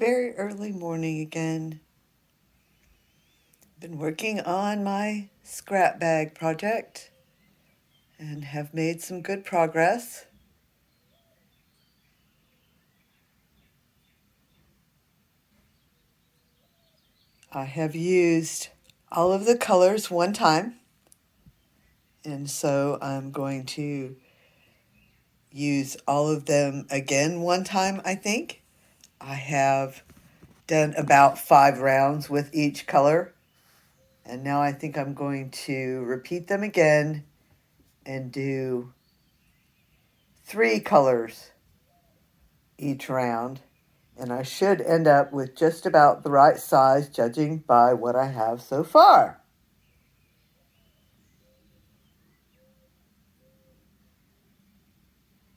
very early morning again. Been working on my scrap bag project and have made some good progress. I have used all of the colors one time, and so I'm going to use all of them again one time, I think. I have done about 5 rounds with each color, and now I think I'm going to repeat them again and do 3 colors each round, and I should end up with just about the right size, judging by what I have so far.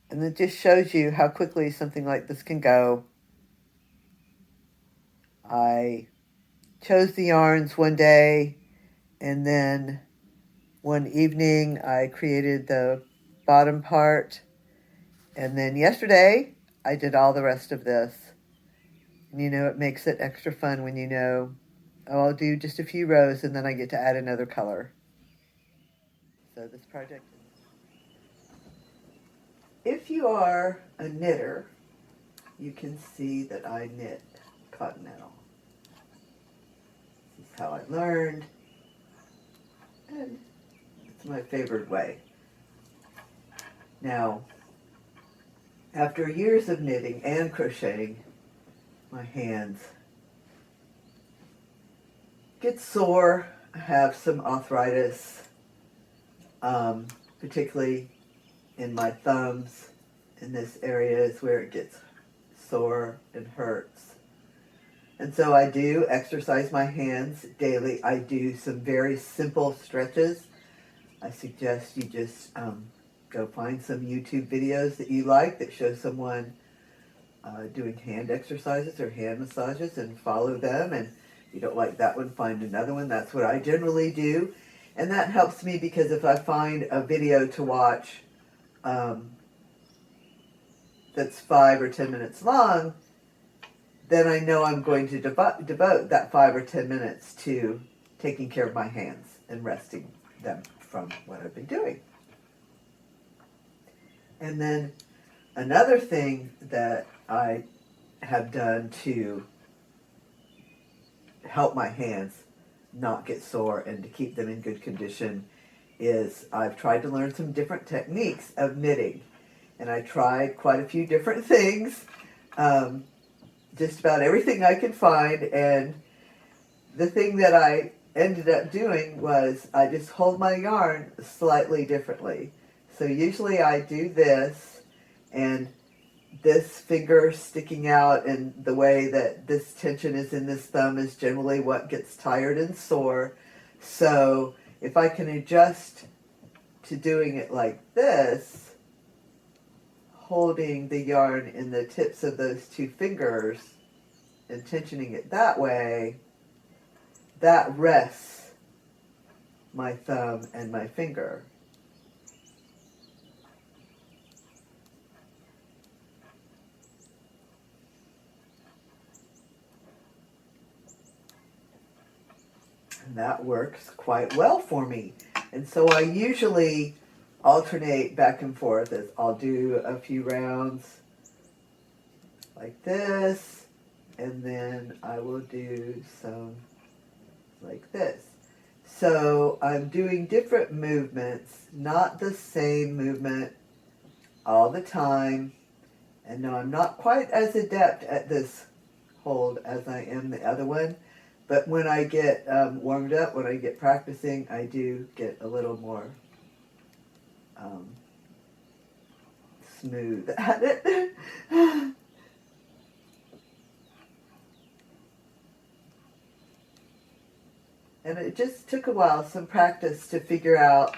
And it just shows you how quickly something like this can go. I chose the yarns one day, and then one evening I created the bottom part, and then yesterday I did all the rest of this. And it makes it extra fun when oh, I'll do just a few rows and then I get to add another color. So this project, if you are a knitter, you can see that I knit continental. This is how I learned, and it's my favorite way. Now, after years of knitting and crocheting, my hands get sore. I have some arthritis, particularly in my thumbs. In this area is where it gets sore and hurts. And so I do exercise my hands daily. I do some very simple stretches. I suggest you just go find some YouTube videos that you like that show someone doing hand exercises or hand massages and follow them. And if you don't like that one, find another one. That's what I generally do. And that helps me because if I find a video to watch that's 5 or 10 minutes long, then I know I'm going to devote that 5 or 10 minutes to taking care of my hands and resting them from what I've been doing. And then another thing that I have done to help my hands not get sore and to keep them in good condition is I've tried to learn some different techniques of knitting. And I tried quite a few different things. Just about everything I could find, and the thing that I ended up doing was I just hold my yarn slightly differently. So usually I do this, and this finger sticking out and the way that this tension is in this thumb is generally what gets tired and sore. So if I can adjust to doing it like this, holding the yarn in the tips of those 2 fingers and tensioning it that way, that rests my thumb and my finger. And that works quite well for me. And so I usually alternate back and forth as I'll do a few rounds like this, and then I will do some like this. So I'm doing different movements, not the same movement all the time. And no, I'm not quite as adept at this hold as I am the other one. But when I get warmed up, when I get practicing, I do get a little more smooth at it. And it just took a while, some practice to figure out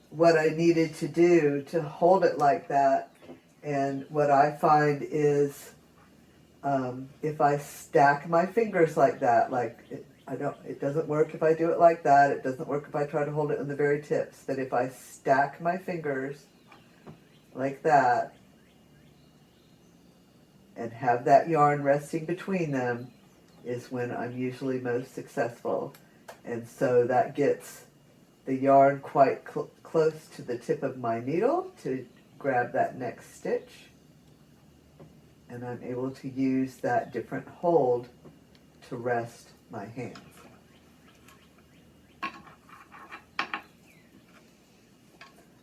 what I needed to do to hold it like that. And what I find is if I stack my fingers like that, it doesn't work if I do it like that. It doesn't work if I try to hold it on the very tips. But if I stack my fingers like that and have that yarn resting between them is when I'm usually most successful. And so that gets the yarn quite close to the tip of my needle to grab that next stitch. And I'm able to use that different hold to rest my hands.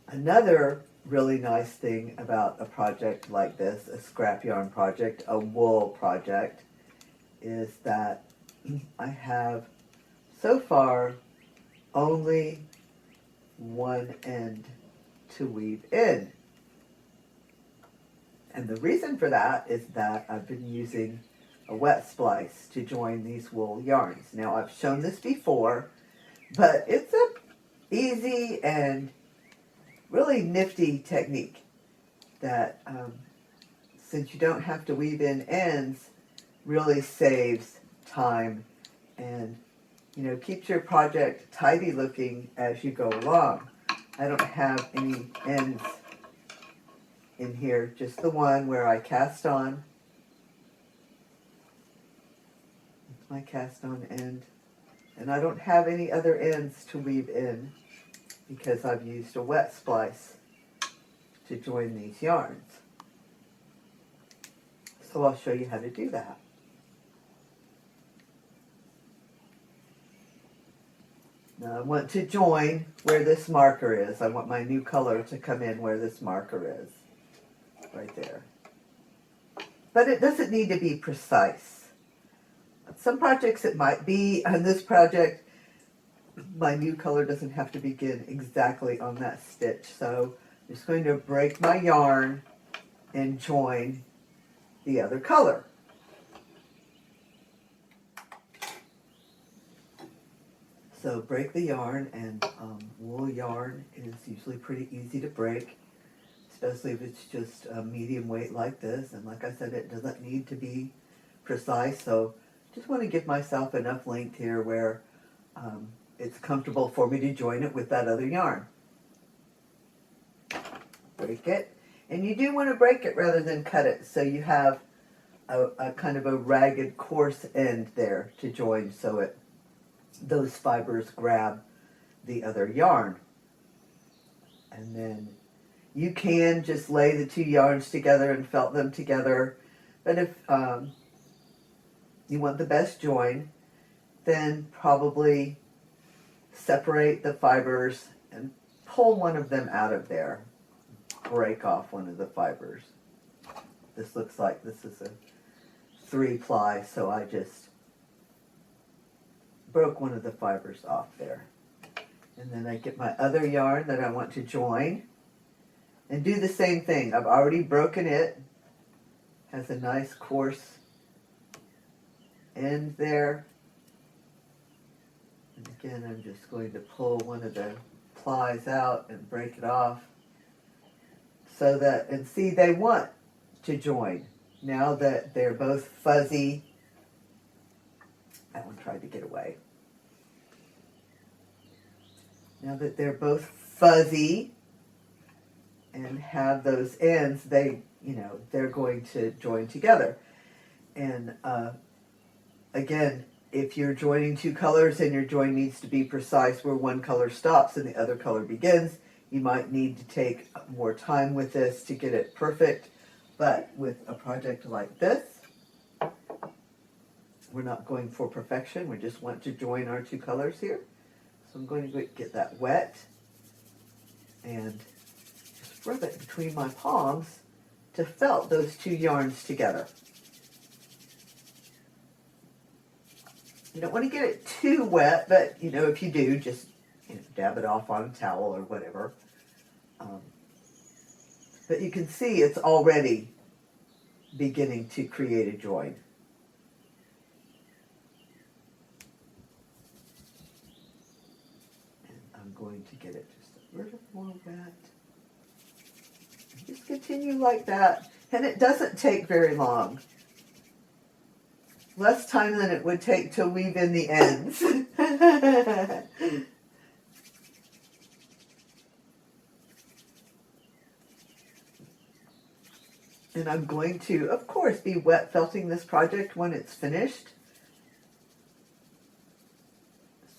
Another really nice thing about a project like this, a scrap yarn project, a wool project, is that I have so far only one end to weave in. And the reason for that is that I've been using a wet splice to join these wool yarns. Now I've shown this before, but it's a easy and really nifty technique that since you don't have to weave in ends, really saves time and keeps your project tidy looking as you go along. I don't have any ends in here, just the one where I cast on. It's my cast on end. And I don't have any other ends to weave in because I've used a wet splice to join these yarns. So I'll show you how to do that. Now I want to join where this marker is. I want my new color to come in where this marker is. Right there. But it doesn't need to be precise. Some projects it might be. On this project, my new color doesn't have to begin exactly on that stitch. So I'm just going to break my yarn and join the other color. So break the yarn, and wool yarn is usually pretty easy to break, especially if it's just a medium weight like this. And like I said, it doesn't need to be precise, so just want to give myself enough length here where it's comfortable for me to join it with that other yarn. Break it, and you do want to break it rather than cut it, so you have a kind of a ragged, coarse end there to join, so those fibers grab the other yarn. And then you can just lay the two yarns together and felt them together, but if you want the best join, then probably separate the fibers and pull one of them out of there. Break off one of the fibers. This looks like this is a 3-ply, so I just broke one of the fibers off there. And then I get my other yarn that I want to join and do the same thing. I've already broken it. Has a nice coarse end there. And again, I'm just going to pull one of the plies out and break it off. So that, and see, they want to join. Now that they're both fuzzy. That one tried to get away. Now that they're both fuzzy and have those ends, they're going to join together. And again, if you're joining two colors and your join needs to be precise where one color stops and the other color begins, you might need to take more time with this to get it perfect. But with a project like this, we're not going for perfection. We just want to join our two colors here. So I'm going to get that wet and just rub it between my palms to felt those two yarns together. You don't want to get it too wet, but if you do, just dab it off on a towel or whatever. But you can see it's already beginning to create a join. Going to get it just a little more wet. Just continue like that, and it doesn't take very long. Less time than it would take to weave in the ends. And And I'm going to, of course, be wet felting this project when it's finished.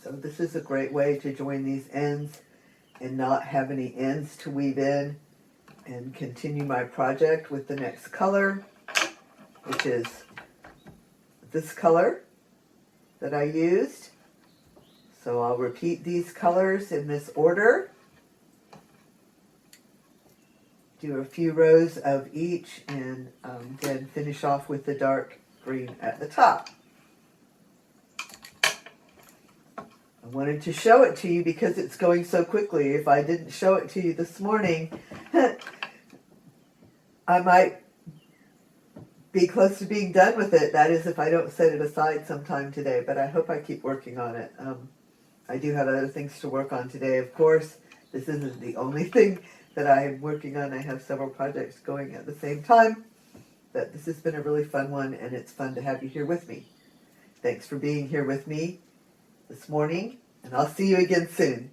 So this is a great way to join these ends and not have any ends to weave in, and continue my project with the next color, which is this color that I used. So I'll repeat these colors in this order. Do a few rows of each, and then finish off with the dark green at the top. I wanted to show it to you because it's going so quickly. If I didn't show it to you this morning, I might be close to being done with it. That is, if I don't set it aside sometime today, but I hope I keep working on it. I do have other things to work on today, of course. This isn't the only thing that I'm working on. I have several projects going at the same time, but this has been a really fun one, and it's fun to have you here with me. Thanks for being here with me this morning, and I'll see you again soon.